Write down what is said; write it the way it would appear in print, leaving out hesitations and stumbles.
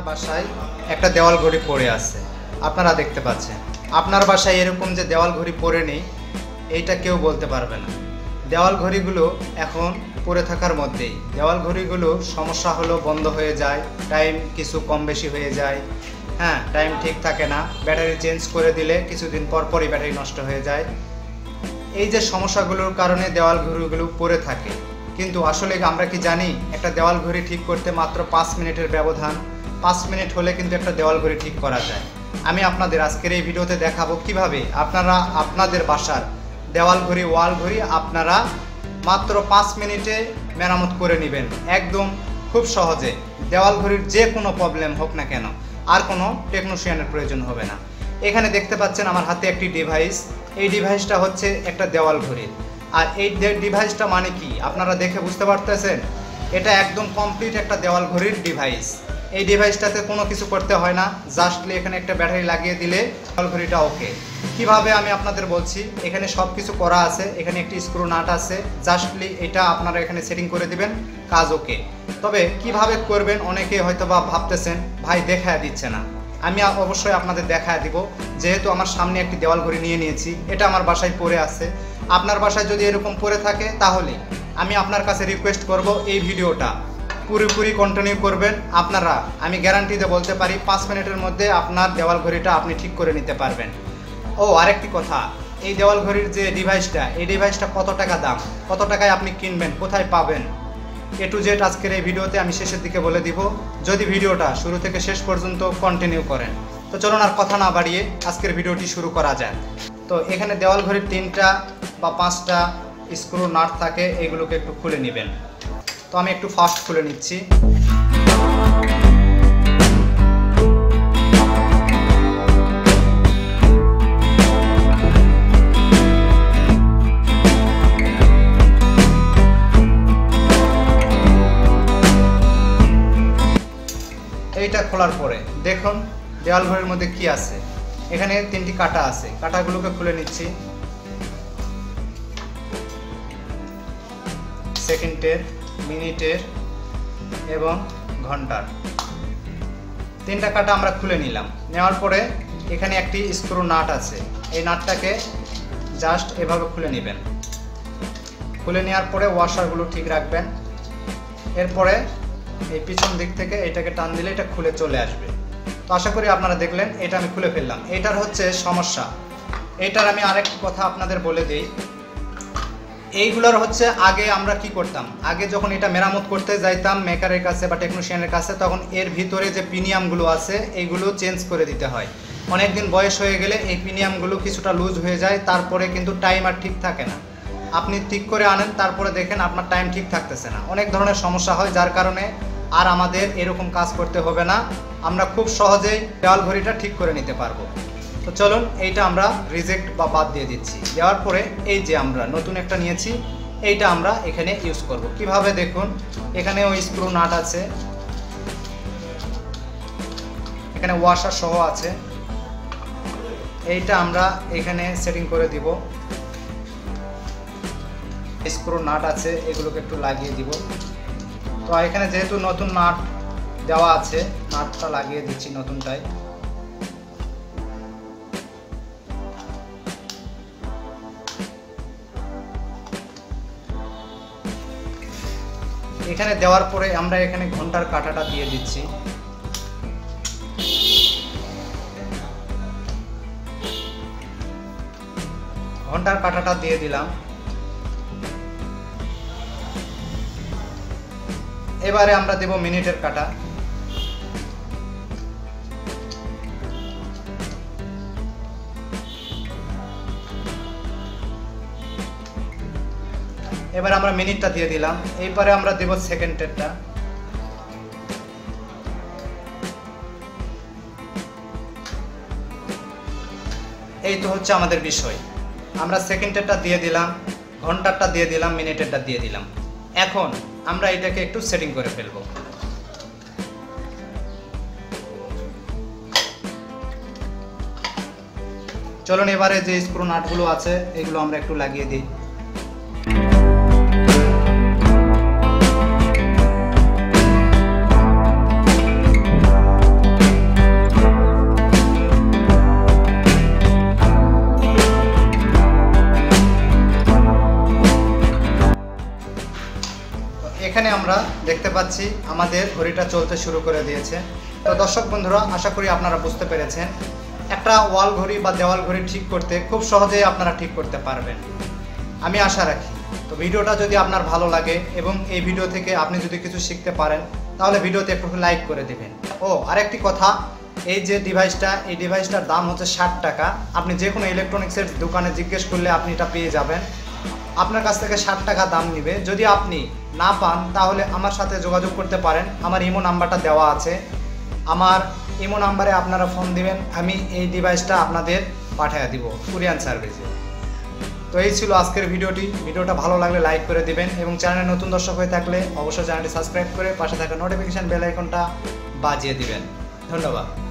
বাসায় একটা দেওয়াল ঘড়ি পড়ে আছে, আপনারা দেখতে পাচ্ছেন। আপনার বাসায় এরকম যে দেওয়াল ঘড়ি পড়ে নেই এইটা কেউ বলতে পারবে না। দেওয়াল ঘড়িগুলো এখন পড়ে থাকার মধ্যেই। দেওয়াল ঘড়িগুলো সমস্যা হলো বন্ধ হয়ে যায়, টাইম কিছু কম বেশি হয়ে যায়, হ্যাঁ টাইম ঠিক থাকে না, ব্যাটারি চেঞ্জ করে দিলে কিছুদিন পর পরই ব্যাটারি নষ্ট হয়ে যায়। এই যে সমস্যাগুলোর কারণে দেওয়াল ঘড়িগুলো পড়ে থাকে। কিন্তু আসলে আমরা কি জানি একটা দেওয়াল ঘড়ি ঠিক করতে মাত্র 5 মিনিটের ব্যবধান। 5 মিনিট হলে কিন্তু একটা দেওয়াল ঘড়ি ঠিক করা যায়। আমি আপনাদের আজকের এই ভিডিওতে দেখাবো কিভাবে আপনারা আপনাদের বাসার দেওয়াল ঘড়ি, ওয়াল ঘড়ি আপনারা মাত্র 5 মিনিটে মেরামত করে নেবেন, একদম খুব সহজে। দেওয়াল ঘড়ির যে কোনো প্রবলেম হোক না কেন, আর কোনো টেকনিশিয়ানের প্রয়োজন হবে না। এখানে দেখতে পাচ্ছেন আমার হাতে একটি ডিভাইস। এই ডিভাইসটা হচ্ছে একটা দেওয়াল ঘড়ির। আর এই ডিভাইসটা মানে কি আপনারা দেখে বুঝতে পারতেছেন, এটা একদম কমপ্লিট একটা দেওয়াল ঘড়ির ডিভাইস। এই ডিভাইসটাতে কোনো কিছু করতে হয় না, জাস্টলি এখানে একটা ব্যাটারি লাগিয়ে দিলে দেওয়াল ঘড়িটা ওকে। কিভাবে আমি আপনাদের বলছি, এখানে সব কিছু করা আছে, এখানে একটি স্ক্রু নাট আছে, জাস্টলি এটা আপনারা এখানে সেটিং করে দিবেন, কাজ ওকে। তবে কিভাবে করবেন অনেকে হয়তো বা ভাবতেছেন ভাই দেখায় দিচ্ছে না। আমি অবশ্যই আপনাদের দেখায় দিব, যেহেতু আমার সামনে একটি দেওয়াল ঘড়ি নিয়ে নিয়েছি, এটা আমার বাসায় পড়ে আছে। আপনার বাসায় যদি এরকম পড়ে থাকে তাহলে আমি আপনার কাছে রিকোয়েস্ট করব এই ভিডিওটা পুরোপুরি কন্টিনিউ করবেন। আপনারা আমি গ্যারান্টি দিয়ে বলতে পারি 5 মিনিটের মধ্যে আপনার দেওয়াল ঘড়িটা আপনি ঠিক করে নিতে পারবেন। ও আরেকটি কথা, এই দেওয়াল ঘড়ির যে ডিভাইসটা, এই ডিভাইসটা কত টাকা দাম, কত টাকায় আপনি কিনবেন, কোথায় পাবেন, এ টু জেড আজকের এই ভিডিওতে আমি শেষের দিকে বলে দিব, যদি ভিডিওটা শুরু থেকে শেষ পর্যন্ত কন্টিনিউ করেন। তো চলুন আর কথা না বাড়িয়ে আজকের ভিডিওটি শুরু করা যায়। তো এখানে দেওয়াল ঘড়ির 3টা বা 5টা স্ক্রু নাট থাকে, এগুলোকে একটু খুলে নেবেন। তো আমি একটু ফাস্ট খুলে নিচ্ছি। এইটা খোলার পরে দেখুন দেওয়াল ঘড়ির মধ্যে কি আছে। এখানে 3টি কাঁটা আছে, কাঁটাগুলোকে খুলে নিচ্ছি। সেকেন্ডের, মিনিটের এবং ঘন্টার 3টা কাঁটা আমরা খুলে নিলাম। নেওয়ার পরে এখানে একটি স্ক্রু নাট আছে, এই নাটটাকে জাস্ট এভাবে খুলে নেবেন। খুলে নেওয়ার পরে ওয়াশারগুলো ঠিক রাখবেন। এরপরে এই পিছন দিক থেকে এটাকে টান দিলে এটা খুলে চলে আসবে। তো আশা করি আপনারা দেখলেন, এটা আমি খুলে ফেললাম। এটার হচ্ছে সমস্যা, এটার আমি আরেকটি কথা আপনাদের বলে দিই। এইগুলোর হচ্ছে আগে আমরা কি করতাম, আগে যখন এটা মেরামত করতে যাইতাম মেকারের কাছে বা টেকনিশিয়ানের কাছে, তখন এর ভিতরে যে পিনিয়ামগুলো আছে এইগুলো চেঞ্জ করে দিতে হয়। অনেক দিন বয়স হয়ে গেলে এই পিনিয়ামগুলো কিছুটা লুজ হয়ে যায়, তারপরে কিন্তু টাইম আর ঠিক থাকে না। আপনি ঠিক করে আনেন, তারপরে দেখেন আপনার টাইম ঠিক থাকতেছে না, অনেক ধরনের সমস্যা হয়, যার কারণে আর আমাদের এরকম কাজ করতে হবে না। আমরা খুব সহজেই দেওয়াল ঘড়িটা ঠিক করে নিতে পারবো। তো চলুন এইটা আমরা রিজেক্ট বা বাদ দিয়ে দিচ্ছি। দেওয়ার পরে এই যে আমরা নতুন একটা নিয়েছি, এইটা আমরা এখানে ইউজ করব। কিভাবে দেখুন, এখানে ওই স্ক্রু নাট আছে, এখানে ওয়াশার সহ আছে। এইটা আমরা এখানে সেটিং করে দিব। স্ক্রু নাট আছে, এগুলোকে একটু লাগিয়ে দিব। তো এখানে যেহেতু নতুন নাট দেওয়া আছে, নাটটা লাগিয়ে দিচ্ছি নতুনটাই। এখানে দেওয়ার পরে আমরা এখানে ঘন্টার কাঁটাটা দিয়ে দিচ্ছি। ঘন্টার কাঁটাটা দিয়ে দিলাম। এবারে আমরা দেব মিনিটের কাঁটা। এবারে আমরা মিনিটটা দিয়ে দিলাম। এইবারে আমরা দেব সেকেন্ডেরটা। এই তো হচ্ছে আমাদের বিষয়। আমরা সেকেন্ডেরটা দিয়ে দিলাম, ঘন্টারটা দিয়ে দিলাম, মিনিটেরটা দিয়ে দিলাম। এখন আমরা এটাকে একটু সেটিং করে ফেলব। চলুন এবারে যে স্ক্রু নাটগুলো আছে এগুলো আমরা একটু লাগিয়ে দিই। এখানে আমরা দেখতে পাচ্ছি আমাদের ঘড়িটা চলতে শুরু করে দিয়েছে। তো দর্শক বন্ধুরা, আশা করি আপনারা বুঝতে পেরেছেন একটা ওয়াল ঘড়ি বা দেওয়াল ঘড়ি ঠিক করতে খুব সহজেই আপনারা ঠিক করতে পারবেন, আমি আশা রাখি। তো ভিডিওটা যদি আপনার ভালো লাগে এবং এই ভিডিও থেকে আপনি যদি কিছু শিখতে পারেন তাহলে ভিডিওতে একটু লাইক করে দেবেন। ও আরেকটি কথা, এই যে ডিভাইসটা, এই ডিভাইসটার দাম হচ্ছে 60 টাকা। আপনি যে কোনো ইলেকট্রনিক্সের দোকানে জিজ্ঞেস করলে আপনি এটা পেয়ে যাবেন। আপনার কাছ থেকে 60 টাকা দাম নেবে। যদি আপনি না পান তাহলে আমার সাথে যোগাযোগ করতে পারেন, আমার ইমো নাম্বারটা দেওয়া আছে। আমার ইমো নাম্বারে আপনারা ফোন দিবেন, আমি এই ডিভাইসটা আপনাদের পাঠিয়ে দিব কুরিয়ার সার্ভিসে। তো এই ছিল আজকের ভিডিওটা ভালো লাগলে লাইক করে দিবেন এবং চ্যানেলে নতুন দর্শক হয়ে থাকলে অবশ্যই চ্যানেলটি সাবস্ক্রাইব করে পাশে থাকা নোটিফিকেশন বেল আইকনটা বাজিয়ে দিবেন। ধন্যবাদ।